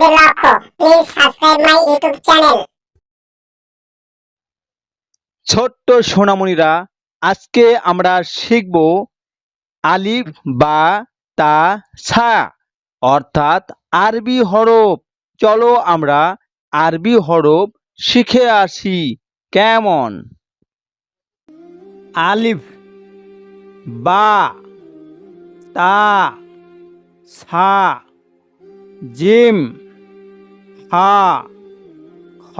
আমাদের লক্ষ্য। Please subscribe my YouTube channel. ছোট্ট সোনামণিরা, আজকে আমরা শিখব আলিফ বা তা সা অর্থাৎ আরবি হরফ। চলো আমরা আরবি হরফ শিখে আসি। কেমন? আলিফ, বা, তা, সা, জিম, হা, খ,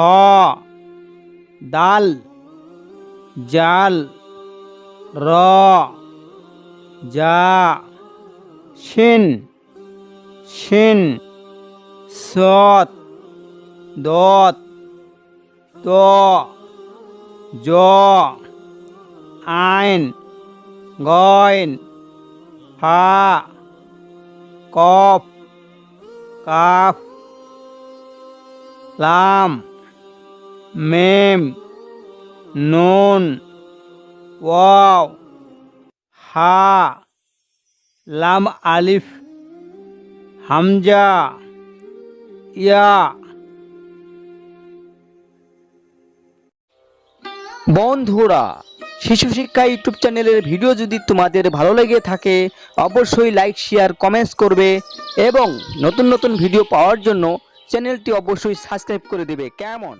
দাল, জাল, র, জা, শিন, শিন, সত, দত, ত, জ, আইন, গইন, ফা, কফ, কাফ, লাম, মেম, নুন, ওয়াও, হা, লাম আলিফ, হামজা, ইয়া। বন্ধুরা, শিশু শিক্ষা ইউটিউব চ্যানেলের ভিডিও যদি তোমাদের ভালো লেগে থাকে অবশ্যই লাইক, শেয়ার, কমেন্টস করবে এবং নতুন নতুন ভিডিও পাওয়ার জন্য চ্যানেলটি অবশ্যই সাবস্ক্রাইব করে দেবে। কেমন?